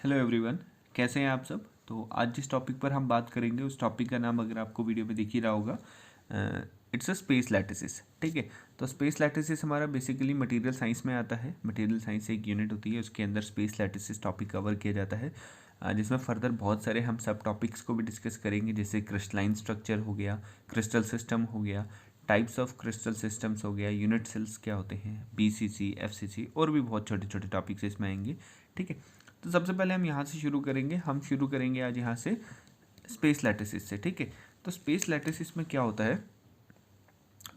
Hello everyone, कैसे हैं आप सब। तो आज जिस टॉपिक पर हम बात करेंगे उस टॉपिक का नाम अगर आपको वीडियो में दिख ही रहा होगा, इट्स अ स्पेस लैटिसेस। ठीक है, तो स्पेस लैटिसेस हमारा बेसिकली मटेरियल साइंस में आता है। मटेरियल साइंस एक यूनिट होती है, उसके अंदर स्पेस लैटिसेस टॉपिक कवर किया जाता है, जिसमें फर्दर बहुत सारे हम सब टॉपिक्स को भी डिस्कस करेंगे, जैसे क्रिस्टलाइन स्ट्रक्चर हो गया, क्रिस्टल सिस्टम हो गया, टाइप्स ऑफ क्रिस्टल सिस्टम्स हो गया, यूनिट सेल्स क्या होते हैं, बीसीसी, एफसीसी और भी बहुत छोटे छोटे टॉपिक्स इसमें आएंगे। ठीक है, तो सबसे पहले हम यहाँ से शुरू करेंगे। हम शुरू करेंगे आज यहाँ से स्पेस लैटिसिस से। ठीक है, तो स्पेस लैटिसिस में क्या होता है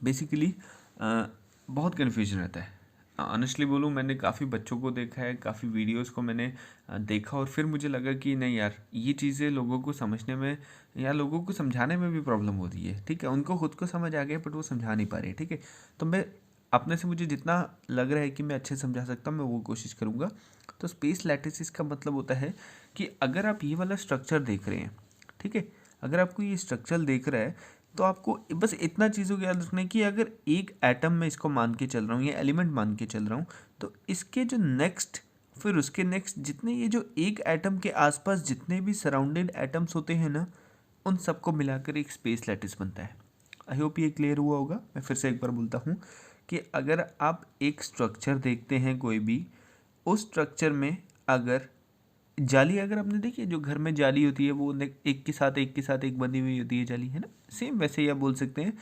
बेसिकली, बहुत कन्फ्यूजन रहता है। ऑनेस्टली बोलूँ, मैंने काफ़ी बच्चों को देखा है, काफ़ी वीडियोस को मैंने देखा, और फिर मुझे लगा कि नहीं यार, ये चीज़ें लोगों को समझने में या लोगों को समझाने में भी प्रॉब्लम हो रही है। ठीक है, उनको खुद को समझ आ गया बट वो समझा नहीं पा रहे। ठीक है, तो मैं अपने से मुझे जितना लग रहा है कि मैं अच्छे से समझा सकता हूँ, मैं वो कोशिश करूँगा। तो स्पेस लैटिसिस का मतलब होता है कि अगर आप ये वाला स्ट्रक्चर देख रहे हैं, ठीक है, अगर आपको ये स्ट्रक्चर देख रहा है तो आपको बस इतना चीज़ों को याद रखना है कि अगर एक एटम में इसको मान के चल रहा हूँ या एलिमेंट मान के चल रहा हूँ, तो इसके जो नेक्स्ट, फिर उसके नेक्स्ट जितने ये जो एक एटम के आसपास जितने भी सराउंडेड एटम्स होते हैं ना, उन सबको मिलाकर एक स्पेस लैटिस बनता है। आई होप ये क्लियर हुआ होगा। मैं फिर से एक बार बोलता हूँ कि अगर आप एक स्ट्रक्चर देखते हैं कोई भी, उस स्ट्रक्चर में अगर जाली, अगर आपने देखी है जो घर में जाली होती है, वो एक के साथ एक के साथ एक बनी हुई होती है जाली, है ना, सेम वैसे ही आप बोल सकते हैं।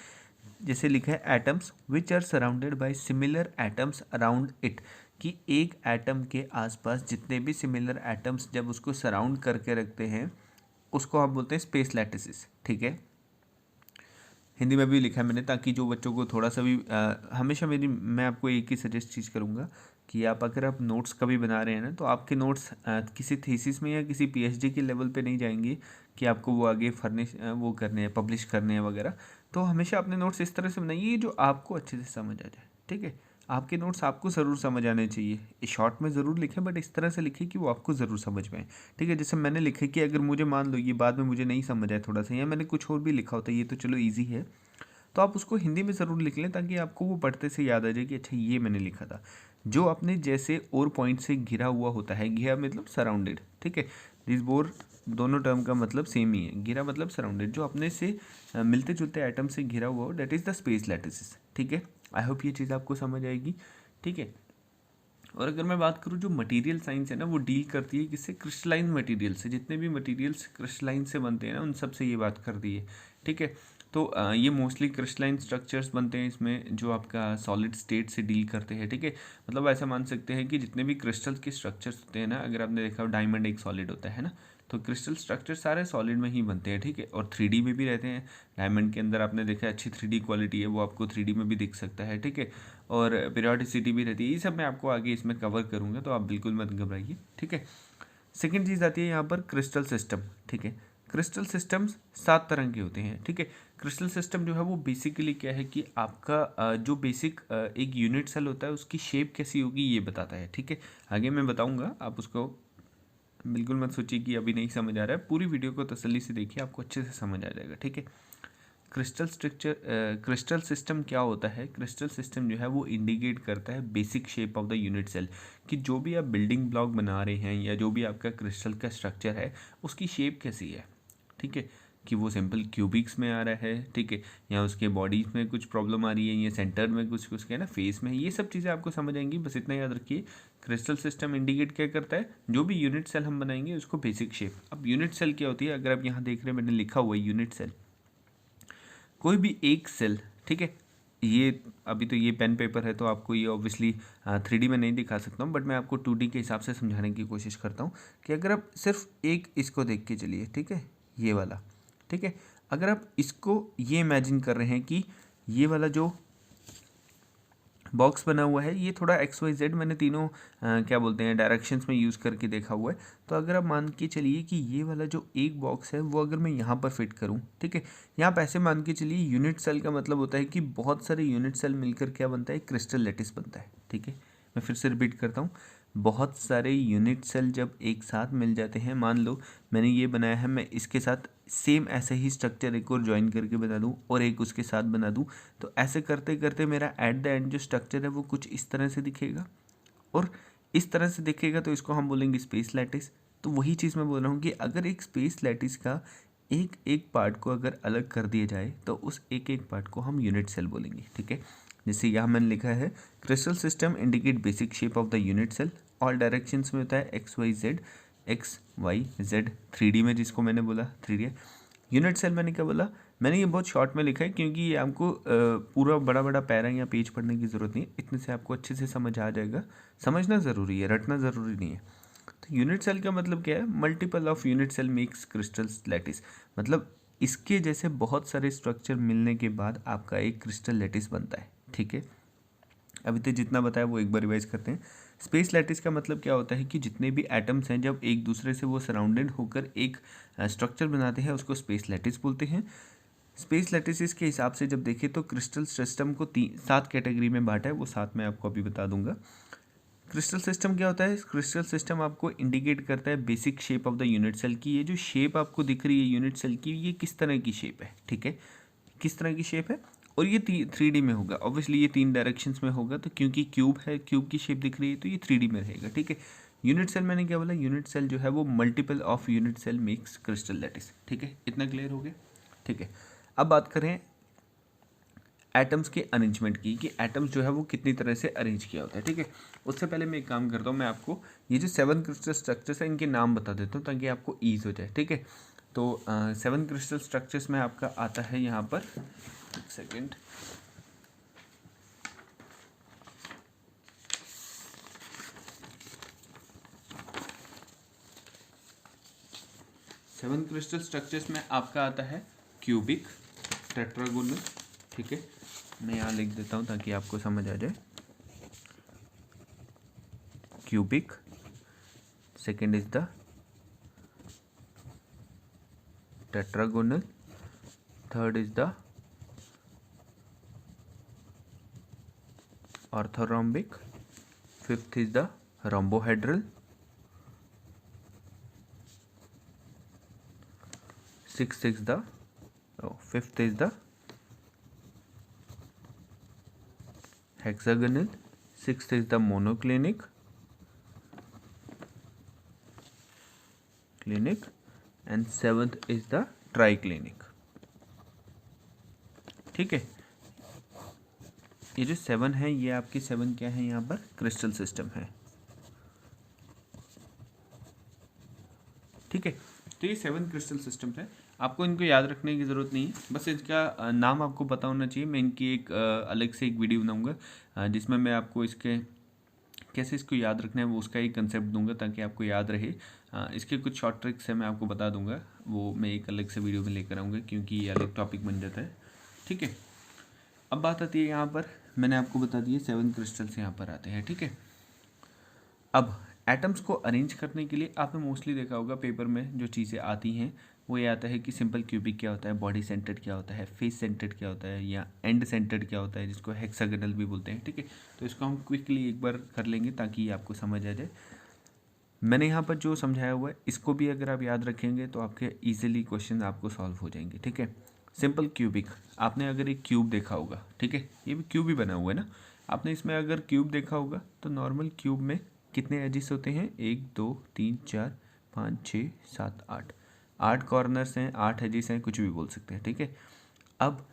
जैसे लिखा है atoms which are surrounded by similar atoms around it, कि एक एटम के आसपास जितने भी सिमिलर एटम्स जब उसको सराउंड करके रखते हैं, उसको हम बोलते हैं स्पेस लैटिसेस। ठीक है, हिंदी में भी लिखा है मैंने, ताकि जो बच्चों को थोड़ा सा भी हमेशा मैं आपको एक ही सजेस्ट चीज़ करूँगा कि आप अगर आप नोट्स कभी बना रहे हैं ना, तो आपके नोट्स किसी थीसिस में या किसी पीएचडी के लेवल पे नहीं जाएंगे कि आपको वो आगे फर्निश वो करने हैं, पब्लिश करने हैं वगैरह। तो हमेशा अपने नोट्स इस तरह से बनाइए जो आपको अच्छे से समझ आ जाए। ठीक है, आपके नोट्स आपको ज़रूर समझ आने चाहिए। शॉर्ट में ज़रूर लिखें बट इस तरह से लिखें कि वो आपको ज़रूर समझ में आए। ठीक है, जैसे मैंने लिखा कि अगर मुझे मान लो ये बाद में मुझे नहीं समझ आए थोड़ा सा, या मैंने कुछ और भी लिखा होता है, ये तो चलो ईजी है, तो आप उसको हिंदी में ज़रूर लिख लें ताकि आपको वो पढ़ते से याद आ जाए कि अच्छा ये मैंने लिखा था। जो अपने जैसे और पॉइंट से घिरा हुआ होता है, घिरा मतलब सराउंडेड। ठीक है, दिस बोर दोनों टर्म का मतलब सेम ही है। घिरा मतलब सराउंडेड, जो अपने से मिलते जुलते आइटम से घिरा हुआ हो, that is the space lattices. ठीक है, आई होप ये चीज़ आपको समझ आएगी। ठीक है, और अगर मैं बात करूँ, जो मटेरियल साइंस है ना, वो डील करती है किससे, क्रिस्टलाइन मटेरियल से। जितने भी मटेरियल्स क्रिस्टलाइन से बनते हैं ना, उन सब से ये बात कर दी है। ठीक है, तो ये मोस्टली क्रिस्टलाइन स्ट्रक्चर्स बनते हैं इसमें, जो आपका सॉलिड स्टेट से डील करते हैं। ठीक है, मतलब ऐसा मान सकते हैं कि जितने भी क्रिस्टल के स्ट्रक्चर्स होते हैं ना, अगर आपने देखा हो डायमंड एक सॉलिड होता है ना, तो क्रिस्टल स्ट्रक्चर सारे सॉलिड में ही बनते हैं। ठीक है, और 3D में भी रहते हैं। डायमंड के अंदर आपने देखा अच्छी 3D क्वालिटी है, वो आपको 3D में भी दिख सकता है। ठीक है, और पीरियोडिसिटी भी रहती है। ये सब मैं आपको आगे इसमें कवर करूँगा, तो आप बिल्कुल मत घबराइए। ठीक है, सेकेंड चीज़ आती है यहाँ पर क्रिस्टल सिस्टम। ठीक है, क्रिस्टल सिस्टम्स 7 तरह के होते हैं। ठीक है, क्रिस्टल सिस्टम जो है वो बेसिकली क्या है कि आपका जो बेसिक एक यूनिट सेल होता है, उसकी शेप कैसी होगी ये बताता है। ठीक है, आगे मैं बताऊँगा, आप उसको बिल्कुल मत सोचिए कि अभी नहीं समझ आ रहा है। पूरी वीडियो को तसल्ली से देखिए, आपको अच्छे से समझ आ जाएगा। ठीक है, क्रिस्टल स्ट्रक्चर, क्रिस्टल सिस्टम क्या होता है। क्रिस्टल सिस्टम जो है वो इंडिकेट करता है basic shape of the unit cell, कि जो भी आप बिल्डिंग ब्लॉक बना रहे हैं या जो भी आपका क्रिस्टल का स्ट्रक्चर है, उसकी शेप कैसी है। ठीक है, कि वो सिंपल क्यूबिक्स में आ रहा है, ठीक है, या उसके बॉडीज में कुछ प्रॉब्लम आ रही है, या सेंटर में कुछ उसके ना फेस में, ये सब चीज़ें आपको समझ आएंगी। बस इतना याद रखिए, क्रिस्टल सिस्टम इंडिकेट क्या करता है, जो भी यूनिट सेल हम बनाएंगे उसको बेसिक शेप। अब यूनिट सेल क्या होती है, अगर आप यहाँ देख रहे हैं मैंने लिखा हुआ है यूनिट सेल, कोई भी एक सेल। ठीक है, ये अभी तो ये पेन पेपर है, तो आपको ये ऑब्वियसली 3D में नहीं दिखा सकता हूँ, बट मैं आपको 2D के हिसाब से समझाने की कोशिश करता हूँ कि अगर आप सिर्फ एक इसको देख के चलिए, ठीक है, ये वाला। ठीक है, अगर आप इसको ये इमेजिन कर रहे हैं कि ये वाला जो बॉक्स बना हुआ है, ये थोड़ा XYZ मैंने तीनों क्या बोलते हैं डायरेक्शंस में यूज़ करके देखा हुआ है। तो अगर आप मान के चलिए कि ये वाला जो एक बॉक्स है वो अगर मैं यहाँ पर फिट करूँ, ठीक है, यहाँ पे ऐसे मान के चलिए, यूनिट सेल का मतलब होता है कि बहुत सारे यूनिट सेल मिलकर क्या बनता है, क्रिस्टल लैटिस बनता है। ठीक है, मैं फिर से रिपीट करता हूँ, बहुत सारे यूनिट सेल जब एक साथ मिल जाते हैं, मान लो मैंने ये बनाया है, मैं इसके साथ सेम ऐसे ही स्ट्रक्चर एक और ज्वाइन करके बना दूँ और एक उसके साथ बना दूँ, तो ऐसे करते करते मेरा एट द एंड जो स्ट्रक्चर है वो कुछ इस तरह से दिखेगा, और इस तरह से दिखेगा, तो इसको हम बोलेंगे स्पेस लैटिस। तो वही चीज़ मैं बोल रहा हूँ कि अगर एक स्पेस लैटिस का एक एक पार्ट को अगर अलग कर दिया जाए तो उस एक एक पार्ट को हम यूनिट सेल बोलेंगे, ठीक है। जैसे यहाँ मैंने लिखा है crystal system indicate basic shape of the unit cell, all directions में होता है X Y Z, X Y Z 3D में, जिसको मैंने बोला 3D। यूनिट सेल मैंने क्या बोला, मैंने ये बहुत शॉर्ट में लिखा है क्योंकि ये आपको पूरा बड़ा बड़ा पैरा या पेज पढ़ने की ज़रूरत नहीं है, इतने से आपको अच्छे से समझ आ जाएगा। समझना ज़रूरी है, रटना ज़रूरी नहीं है। तो यूनिट सेल का मतलब क्या है, multiple of unit cell makes crystal lattice, मतलब इसके जैसे बहुत सारे स्ट्रक्चर मिलने के बाद आपका एक क्रिस्टल लैटिस बनता है, ठीक है। अभी तो जितना बताया वो एक बार रिवाइज करते हैं। स्पेस लैटिस का मतलब क्या होता है कि जितने भी एटम्स हैं जब एक दूसरे से वो सराउंडेड होकर एक स्ट्रक्चर बनाते हैं उसको स्पेस लैटिस बोलते हैं। स्पेस लैटिस के हिसाब से जब देखें तो क्रिस्टल सिस्टम को 7 कैटेगरी में बांटा है, वो 7 मैं आपको अभी बता दूंगा। क्रिस्टल सिस्टम क्या होता है, क्रिस्टल सिस्टम आपको इंडिकेट करता है basic shape of the unit cell की। ये जो शेप आपको दिख रही है यूनिट सेल की, ये किस तरह की शेप है, ठीक है, किस तरह की शेप है। और ये 3D में होगा, ऑब्वियसली ये 3 डायरेक्शंस में होगा, तो क्योंकि क्यूब है, क्यूब की शेप दिख रही है तो ये 3D में रहेगा, ठीक है। यूनिट सेल मैंने क्या बोला, यूनिट सेल जो है वो multiple of unit cell makes crystal lattice, ठीक है। इतना क्लियर हो गया, ठीक है। अब बात करें एटम्स के अरेंजमेंट की, कि एटम्स जो है वो कितनी तरह से अरेंज किया होता है, ठीक है। उससे पहले मैं एक काम करता हूँ, मैं आपको ये जो 7 क्रिस्टल स्ट्रक्चर्स हैं इनके नाम बता देता हूँ ताकि आपको ईज हो जाए, ठीक है। तो 7 क्रिस्टल स्ट्रक्चर्स में आपका आता है यहाँ पर, एक सेकेंड, सेवन क्रिस्टल स्ट्रक्चर्स में आपका आता है क्यूबिक, टेट्रागोनल, ठीक है। मैं यहाँ लिख देता हूँ ताकि आपको समझ आ जाए। Cubic, second is the tetragonal, third is the orthorhombic, fifth is the rhombohedral, sixth is the fifth is the hexagonal, sixth is the monoclinic, and seventh is the triclinic, ठीक है। ये जो 7 है ये आपके 7 क्या है, यहाँ पर क्रिस्टल सिस्टम है, ठीक है। तो ये 7 क्रिस्टल सिस्टम्स है, आपको इनको याद रखने की ज़रूरत नहीं है, बस इसका नाम आपको पता होना चाहिए। मैं इनकी एक अलग से एक वीडियो बनाऊंगा जिसमें मैं आपको इसके कैसे इसको याद रखना है वो उसका एक कंसेप्ट दूंगा ताकि आपको याद रहे। इसके कुछ शॉर्ट ट्रिक्स है मैं आपको बता दूंगा, वो मैं एक अलग से वीडियो में लेकर आऊँगा क्योंकि ये अलग टॉपिक बन जाता है, ठीक है। अब बात आती है यहाँ पर, मैंने आपको बता दिया 7 क्रिस्टल्स यहाँ पर आते हैं, ठीक है। अब एटम्स को अरेंज करने के लिए आपने मोस्टली देखा होगा पेपर में जो चीज़ें आती हैं वो ये आता है कि सिंपल क्यूबिक क्या होता है, बॉडी सेंटर्ड क्या होता है, फेस सेंटर्ड क्या होता है, या एंड सेंटर्ड क्या होता है, जिसको हेक्सागोनल भी बोलते हैं, ठीक है। तो इसको हम क्विकली एक बार कर लेंगे ताकि आपको समझ आ जाए। मैंने यहाँ पर जो समझाया हुआ है इसको भी अगर आप याद रखेंगे तो आपके ईजिली क्वेश्चन आपको सॉल्व हो जाएंगे, ठीक है। सिंपल क्यूबिक, आपने अगर एक क्यूब देखा होगा, ठीक है, ये भी क्यूब ही बना हुआ है ना, आपने इसमें अगर क्यूब देखा होगा तो नॉर्मल क्यूब में कितने एजिस होते हैं, 1 2 3 4 5 6 7 8, 8 कॉर्नर्स हैं, 8 एजिस हैं, कुछ भी बोल सकते हैं, ठीक है। अब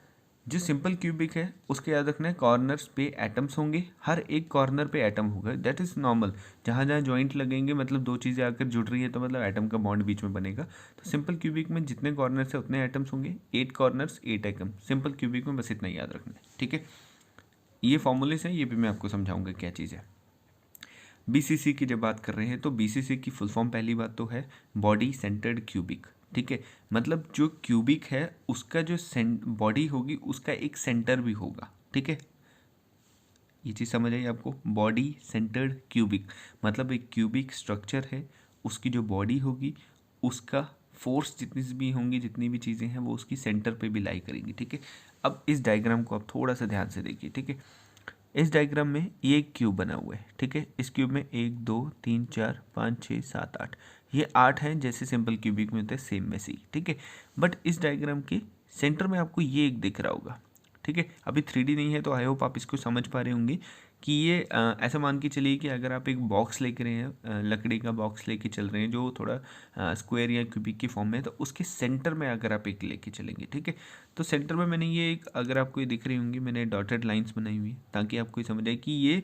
जो सिंपल क्यूबिक है उसके याद रखना है कॉर्नर्स पे एटम्स होंगे, हर एक कॉर्नर पे एटम होगा, दैट इज़ नॉर्मल। जहाँ जहाँ जॉइंट लगेंगे मतलब दो चीज़ें आकर जुड़ रही है तो मतलब एटम का बॉन्ड बीच में बनेगा। तो सिंपल क्यूबिक में जितने कॉर्नर्स है उतने एटम्स होंगे, 8 कॉर्नर्स 8 एटम, सिंपल क्यूबिक में बस इतना याद रखना है, ठीक है। ये फॉर्मूलेस हैं, ये भी मैं आपको समझाऊंगा क्या चीज़ है। BCC की जब बात कर रहे हैं तो BCC की फुल फॉर्म पहली बात तो है बॉडी सेंटर्ड क्यूबिक, ठीक है। मतलब जो क्यूबिक है उसका जो बॉडी होगी उसका एक सेंटर भी होगा, ठीक है। ये चीज़ समझ आई आपको, बॉडी सेंटर्ड क्यूबिक मतलब एक क्यूबिक स्ट्रक्चर है, उसकी जो बॉडी होगी उसका फोर्स जितनी भी होंगी, जितनी भी चीज़ें हैं वो उसकी सेंटर पे भी लाई करेंगी, ठीक है। अब इस डायग्राम को आप थोड़ा सा ध्यान से देखिए, ठीक है। इस डायग्राम में ये एक क्यूब बना हुआ है, ठीक है। इस क्यूब में 1 2 3 4 5 6 7 8, ये 8 हैं जैसे सिंपल क्यूबिक में होते हैं, सेम वैसे ही, ठीक है। बट इस डायग्राम के सेंटर में आपको ये एक दिख रहा होगा, ठीक है। अभी 3D नहीं है तो आई होप आप इसको समझ पा रहे होंगे कि ये ऐसा मान के चलिए कि अगर आप एक बॉक्स लेके रहे हैं, लकड़ी का बॉक्स लेके चल रहे हैं जो थोड़ा स्क्वायर या क्यूबिक की फॉर्म में है, तो उसके सेंटर में अगर आप एक लेके चलेंगे, ठीक है। तो सेंटर में मैंने ये एक, अगर आपको ये दिख रही होंगी, मैंने डॉटेड लाइन्स बनाई हुई है ताकि आपको ये समझ आए कि ये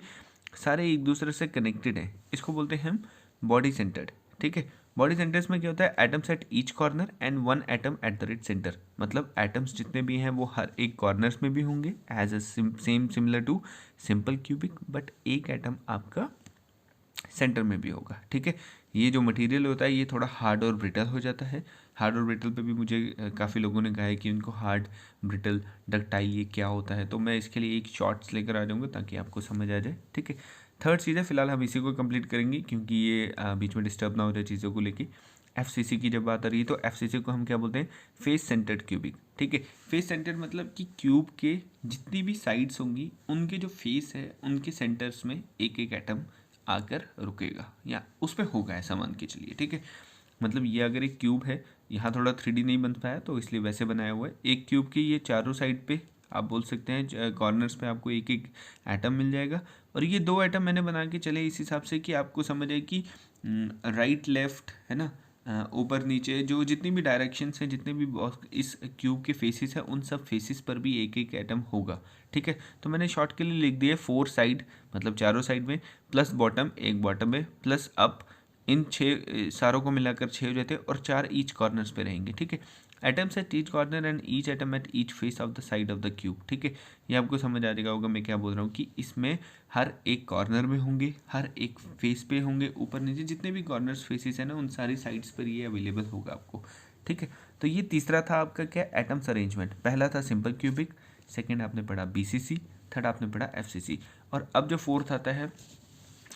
सारे एक दूसरे से कनेक्टेड हैं। इसको बोलते हैं हम बॉडी सेंटर्ड, ठीक है। बॉडी सेंटर्स में क्या होता है, atoms at each corner and one atom at the rate centre. मतलब एटम्स जितने भी हैं वो हर एक कॉर्नर्स में भी होंगे as a same similar to simple cubic, but एक एटम आपका सेंटर में भी होगा, ठीक है। ये जो मटेरियल होता है ये थोड़ा हार्ड और ब्रिटल हो जाता है। हार्ड और ब्रिटल पे भी मुझे काफ़ी लोगों ने कहा है कि उनको हार्ड, ब्रिटल, डक्टाइल ये क्या होता है, तो मैं इसके लिए एक शॉर्ट्स लेकर आ जाऊँगा ताकि आपको समझ आ जाए, ठीक है। थर्ड चीज़ है, फिलहाल हम इसी को कंप्लीट करेंगे क्योंकि ये बीच में डिस्टर्ब ना हो जाए चीज़ों को लेके। एफसीसी की जब बात आ रही है तो एफसीसी को हम क्या बोलते हैं, फेस सेंटर्ड क्यूबिक, ठीक है। फेस सेंटर्ड मतलब कि क्यूब के जितनी भी साइड्स होंगी उनके जो फेस है उनके सेंटर्स में एक एक एटम आकर रुकेगा या उस पर होगा, ऐसा मान के चलिए, ठीक है। मतलब ये अगर एक क्यूब है, यहाँ थोड़ा 3D नहीं बन पाया तो इसलिए वैसे बनाया हुआ है। एक क्यूब की ये चारों साइड पे आप बोल सकते हैं कॉर्नर्स पे आपको एक एक एटम मिल जाएगा, और ये 2 एटम मैंने बना के चले इस हिसाब से कि आपको समझ आए कि राइट लेफ्ट है ना, ऊपर नीचे जो जितनी भी डायरेक्शंस हैं, जितने भी इस क्यूब के फेसेस हैं, उन सब फेसेस पर भी एक एक एटम होगा, ठीक है। तो मैंने शॉर्ट के लिए लिख दिया 4 साइड, मतलब चारों साइड में, प्लस बॉटम, एक बॉटम में, प्लस अप, इन 6 सारों को मिलाकर 6 हो जाते हैं, और 4 ईच कॉर्नर्स पे रहेंगे, ठीक है। Atoms at each corner and each atom at each face of the side of the cube, ठीक है। ये आपको समझ आ जाएगा होगा मैं क्या बोल रहा हूँ कि इसमें हर एक कॉर्नर में होंगे, हर एक फेस पे होंगे, ऊपर नीचे जितने भी कॉर्नर्स फेसेस हैं ना उन सारी साइड्स पर ये अवेलेबल होगा आपको, ठीक है। तो ये तीसरा था आपका क्या, एटम्स अरेंजमेंट। पहला था सिंपल क्यूबिक, सेकेंड आपने पढ़ा बीसीसी, थर्ड आपने पढ़ा एफसीसी, और अब जो फोर्थ आता है,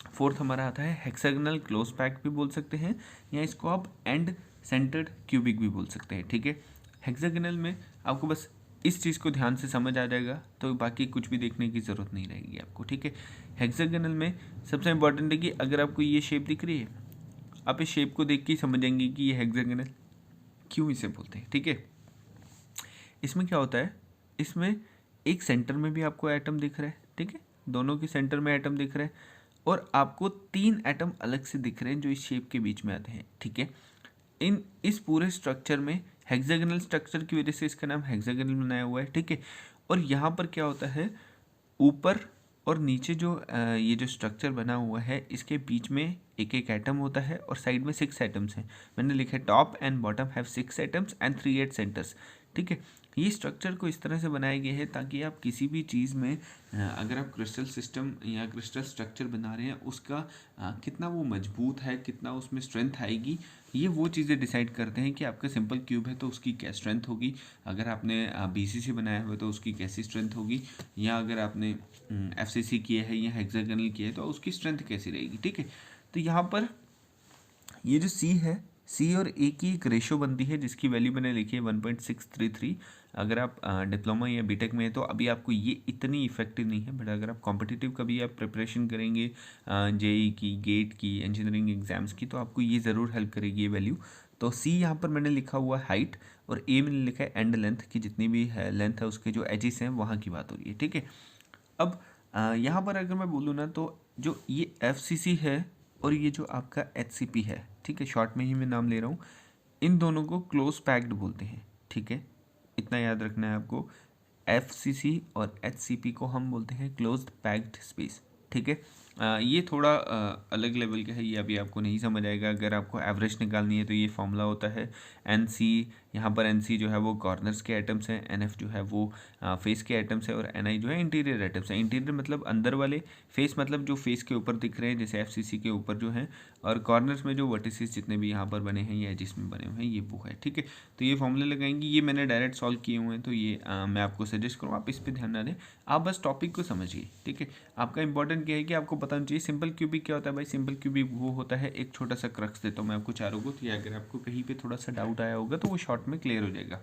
फोर्थ हमारा आता है हेक्सागोनल क्लोज पैक भी बोल सकते हैं, या इसको आप एंड सेंटर्ड क्यूबिक भी बोल सकते हैं, ठीक है। हेक्सागोनल में आपको बस इस चीज़ को ध्यान से समझ आ जाएगा तो बाकी कुछ भी देखने की ज़रूरत नहीं रहेगी आपको, ठीक है। हेक्सागोनल में सबसे इंपॉर्टेंट है कि अगर आपको ये शेप दिख रही है, आप इस शेप को देख के ही समझेंगे कि ये हेक्सागोनल क्यों इसे बोलते हैं, ठीक है। इसमें क्या होता है, इसमें एक सेंटर में भी आपको एटम दिख रहा है, ठीक है, दोनों के सेंटर में एटम दिख रहा है, और आपको 3 एटम अलग से दिख रहे हैं जो इस शेप के बीच में आते हैं, ठीक है। इस पूरे स्ट्रक्चर में हेक्सागोनल स्ट्रक्चर की वजह से इसका नाम हेक्सागोनल बनाया हुआ है, ठीक है। और यहाँ पर क्या होता है, ऊपर और नीचे जो ये जो स्ट्रक्चर बना हुआ है इसके बीच में एक एक एटम होता है, और साइड में 6 एटम्स हैं। मैंने लिखा है top and bottom have 6 atoms and 3 at centres, ठीक है। ये स्ट्रक्चर को इस तरह से बनाया गया है ताकि आप किसी भी चीज़ में अगर आप क्रिस्टल सिस्टम या क्रिस्टल स्ट्रक्चर बना रहे हैं उसका कितना वो मजबूत है, कितना उसमें स्ट्रेंथ आएगी, ये वो चीज़ें डिसाइड करते हैं कि आपका सिंपल क्यूब है तो उसकी क्या स्ट्रेंथ होगी, अगर आपने बीसीसी बनाया हुआ है तो उसकी कैसी स्ट्रेंथ होगी, या अगर आपने एफसीसी किया है या हेक्सागोनल किया है तो उसकी स्ट्रेंथ कैसी रहेगी, ठीक है। तो यहाँ पर ये जो सी है, सी और ए की एक रेशो बनती है जिसकी वैल्यू मैंने लिखी है 1.633। अगर आप डिप्लोमा या बीटेक में है तो अभी आपको ये इतनी इफेक्टिव नहीं है, बट अगर आप कॉम्पिटिटिव कभी आप प्रिपरेशन करेंगे जेई की, गेट की, इंजीनियरिंग एग्जाम्स की, तो आपको ये ज़रूर हेल्प करेगी ये वैल्यू। तो सी यहाँ पर मैंने लिखा हुआ है हाइट, और ए मैंने लिखा है एंड लेंथ की, जितनी भी है लेंथ है उसके जो एजिस हैं वहाँ की बात हो रही है, ठीक है। अब यहाँ पर अगर मैं बोलूँ ना तो जो ये एफसीसी है और ये जो आपका एचसीपी है, ठीक है, शॉर्ट में ही मैं नाम ले रहा हूँ, इन दोनों को क्लोज पैक्ड बोलते हैं, ठीक है। इतना याद रखना है आपको, एफसीसी और एचसीपी को हम बोलते हैं क्लोज्ड पैक्ड स्पेस, ठीक है। ये थोड़ा अलग लेवल का है, ये अभी आपको नहीं समझ आएगा। अगर आपको एवरेज निकालनी है तो ये फॉर्मूला होता है एन सी, यहाँ पर एन सी जो है वो कॉर्नर्स के आइटम्स हैं, एन एफ जो है वो फेस के आइटम्स है, और एन आई जो है इंटीरियर आइटम्स है। इंटीरियर मतलब अंदर वाले, फेस मतलब जो फेस के ऊपर दिख रहे हैं जैसे एफ सी सी के ऊपर जो है, और कॉर्नर्स में जो वर्टिसेस जितने भी यहाँ पर बने हैं या जिसमें बने हुए हैं ये वो है, ठीक है। तो ये फॉर्मूले लगाएंगे, ये मैंने डायरेक्ट सॉल्व किए हुए हैं, तो ये मैं आपको सजेस्ट करूँ आप इस पर ध्यान ना दें, आप बस टॉपिक को समझिए, ठीक है। आपका इंपॉर्टेंट क्या है कि आपको पता होना चाहिए सिंपल क्यूबिक क्या होता है। भाई सिंपल क्यूबिक वो होता है, एक छोटा सा क्रक्स देता हूँ मैं आपको चारों को, तो ये अगर आपको कहीं पे थोड़ा सा डाउट आया होगा तो वो शॉर्ट में क्लियर हो जाएगा।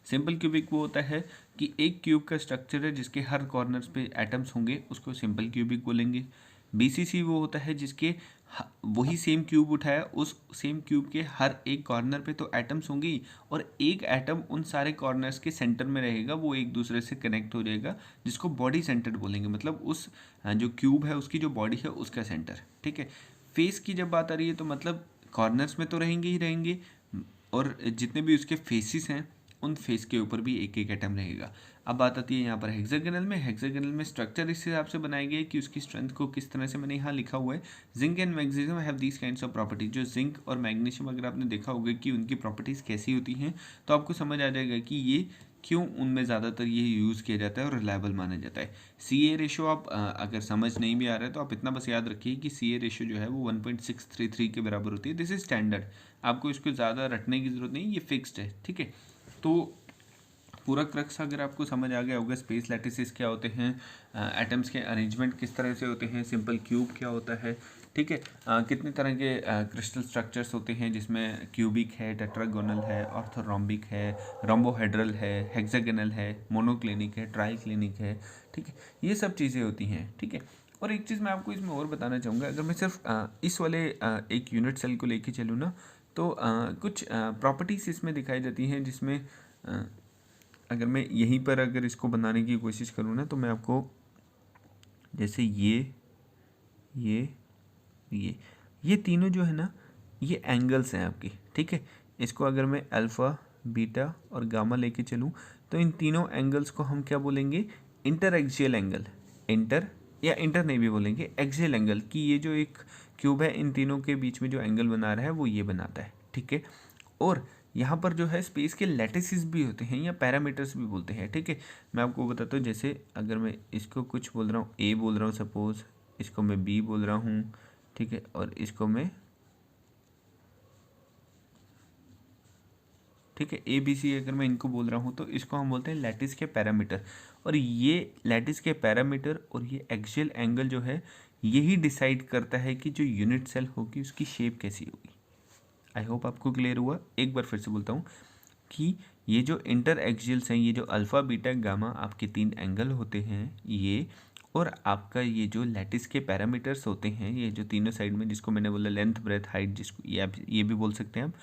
सिंपल क्यूबिक वो होता है कि एक क्यूब का स्ट्रक्चर है जिसके हर कॉर्नर्स पे एटम्स होंगे, उसको सिंपल क्यूबिक बोलेंगे। बीसीसी वो होता है जिसके वही सेम क्यूब उठाया, उस सेम क्यूब के हर एक कॉर्नर पे तो एटम्स होंगे ही, और एक एटम उन सारे कॉर्नर्स के सेंटर में रहेगा, वो एक दूसरे से कनेक्ट हो जाएगा, जिसको बॉडी सेंटर बोलेंगे, मतलब उस जो क्यूब है उसकी जो बॉडी है उसका सेंटर। ठीक है, फेस की जब बात आ रही है तो मतलब कॉर्नर्स में तो रहेंगे ही रहेंगे, और जितने भी उसके फेसिस हैं उन फेस के ऊपर भी एक एक एटम रहेगा। अब बात आती है यहाँ पर हेक्सागोनल में। हेक्सागोनल में स्ट्रक्चर इस हिसाब से बनाई गई है कि उसकी स्ट्रेंथ को किस तरह से, मैंने यहाँ लिखा हुआ है, zinc and magnesium have these kinds of properties. जो जिंक और मैग्नीशियम अगर आपने देखा होगा कि उनकी प्रॉपर्टीज़ कैसी होती हैं, तो आपको समझ आ जाएगा कि ये क्यों उनमें ज़्यादातर ये यूज़ किया जाता है और रिलायबल माना जाता है। CA रेशो आप अगर समझ नहीं भी आ रहा है तो आप इतना बस याद रखिए कि CA रेशो जो है वो 1.633 के बराबर होती है। दिस इज स्टैंडर्ड, आपको इसको ज़्यादा रटने की ज़रूरत नहीं, ये फिक्स्ड है। ठीक है, तो पूरा क्रक्स अगर आपको समझ आ गया होगा, स्पेस लैटिसेस क्या होते हैं, एटम्स के अरेंजमेंट किस तरह से होते हैं, सिंपल क्यूब क्या होता है, ठीक है, कितने तरह के क्रिस्टल स्ट्रक्चर्स होते हैं, जिसमें क्यूबिक है, टेट्रागोनल है, ऑर्थोरोम्बिक है, रोम्बोहेड्रल है, हेक्सागोनल है, मोनोक्लिनिक है, ट्राइक्लिनिक है। ठीक है, ये सब चीज़ें होती हैं। ठीक है, और एक चीज़ मैं आपको इसमें और बताना चाहूँगा, अगर मैं सिर्फ इस वाले एक यूनिट सेल को लेके चलूँ ना, तो कुछ प्रॉपर्टीज़ इसमें दिखाई जाती हैं, जिसमें अगर मैं यहीं पर अगर इसको बनाने की कोशिश करूँ ना, तो मैं आपको जैसे ये ये तीनों जो है ना, ये एंगल्स हैं आपकी। ठीक है, इसको अगर मैं अल्फ़ा, बीटा और गामा लेके चलूँ, तो इन तीनों एंगल्स को हम क्या बोलेंगे, इंटर एक्सियल एंगल। इंटर या इंटर नहीं भी बोलेंगे, एक्सियल एंगल, कि ये जो एक क्यूब है इन तीनों के बीच में जो एंगल बना रहा है वो ये बनाता है। ठीक है, और यहाँ पर जो है स्पेस के लैटिसेस भी होते हैं या पैरामीटर्स भी बोलते हैं। ठीक है, मैं आपको बताता हूँ, जैसे अगर मैं इसको कुछ बोल रहा हूँ, ए बोल रहा हूँ सपोज़, इसको मैं बी बोल रहा हूँ, ठीक है, और इसको मैं, ठीक है, ए बी सी अगर मैं इनको बोल रहा हूँ, तो इसको हम बोलते हैं लैटिस के पैरामीटर। और ये लैटिस के पैरामीटर और ये एक्सियल एंगल जो है, यही डिसाइड करता है कि जो यूनिट सेल होगी उसकी शेप कैसी होगी। आई होप आपको क्लियर हुआ। एक बार फिर से बोलता हूँ कि ये जो इंटर एक्सियल्स हैं, ये जो अल्फ़ा बीटा गामा आपके तीन एंगल होते हैं ये, और आपका ये जो लैटिस के पैरामीटर्स होते हैं, ये जो तीनों साइड में, जिसको मैंने बोला लेंथ ब्रेथ हाइट, जिसको ये आप ये भी बोल सकते हैं आप,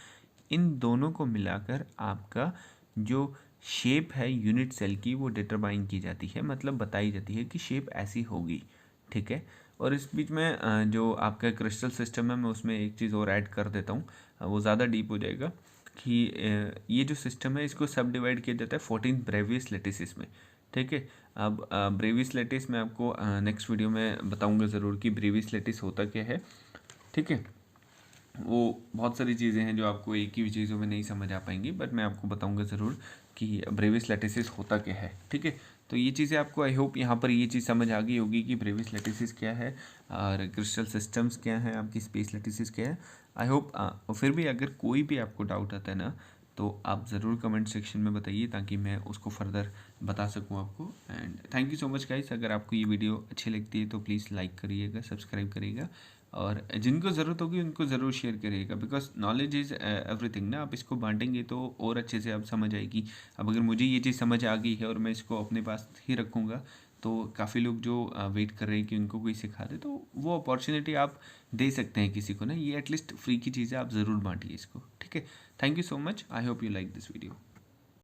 इन दोनों को मिलाकर आपका जो शेप है यूनिट सेल की वो डिटरमाइन की जाती है, मतलब बताई जाती है कि शेप ऐसी होगी। ठीक है, और इस बीच में जो आपका क्रिस्टल सिस्टम है, मैं उसमें एक चीज़ और ऐड कर देता हूँ, वो ज़्यादा डीप हो जाएगा, कि ये जो सिस्टम है इसको सब डिवाइड किया जाता है 14 ब्रेवियस लैटिसेस में। ठीक है, अब ब्रेवियस लैटिस मैं आपको नेक्स्ट वीडियो में बताऊंगा ज़रूर कि ब्रेवियस लैटिस होता क्या है। ठीक है, वो बहुत सारी चीज़ें हैं जो आपको एक ही चीज़ों में नहीं समझ आ पाएंगी, बट मैं आपको बताऊंगा ज़रूर कि ब्रेवियस लैटिसेस होता क्या है। ठीक है, तो ये चीज़ें आपको आई होप यहाँ पर ये चीज़ समझ आ गई होगी कि ब्रेवियस लैटिसेस क्या है और क्रिस्टल सिस्टम्स क्या है, आपकी स्पेस लैटिसेस क्या है। आई होप, और फिर भी अगर कोई भी आपको डाउट आता है ना, तो आप ज़रूर कमेंट सेक्शन में बताइए, ताकि मैं उसको फर्दर बता सकूं आपको। And thank you so much guys. अगर आपको ये वीडियो अच्छी लगती है तो प्लीज़ लाइक करिएगा, सब्सक्राइब करिएगा, और जिनको ज़रूरत होगी उनको ज़रूर शेयर करिएगा, बिकॉज नॉलेज इज़ एवरीथिंग ना। आप इसको बांटेंगे तो और अच्छे से आप समझ आएगी। अब अगर मुझे ये चीज़ समझ आ गई है और मैं इसको अपने पास ही रखूँगा, तो काफ़ी लोग जो वेट कर रहे हैं कि उनको कोई सिखा दे, तो वो अपॉर्चुनिटी आप दे सकते हैं किसी को ना। ये एटलीस्ट फ्री की चीज़ है, आप ज़रूर बांटिए इसको। ठीक है, thank you so much. I hope you like this video.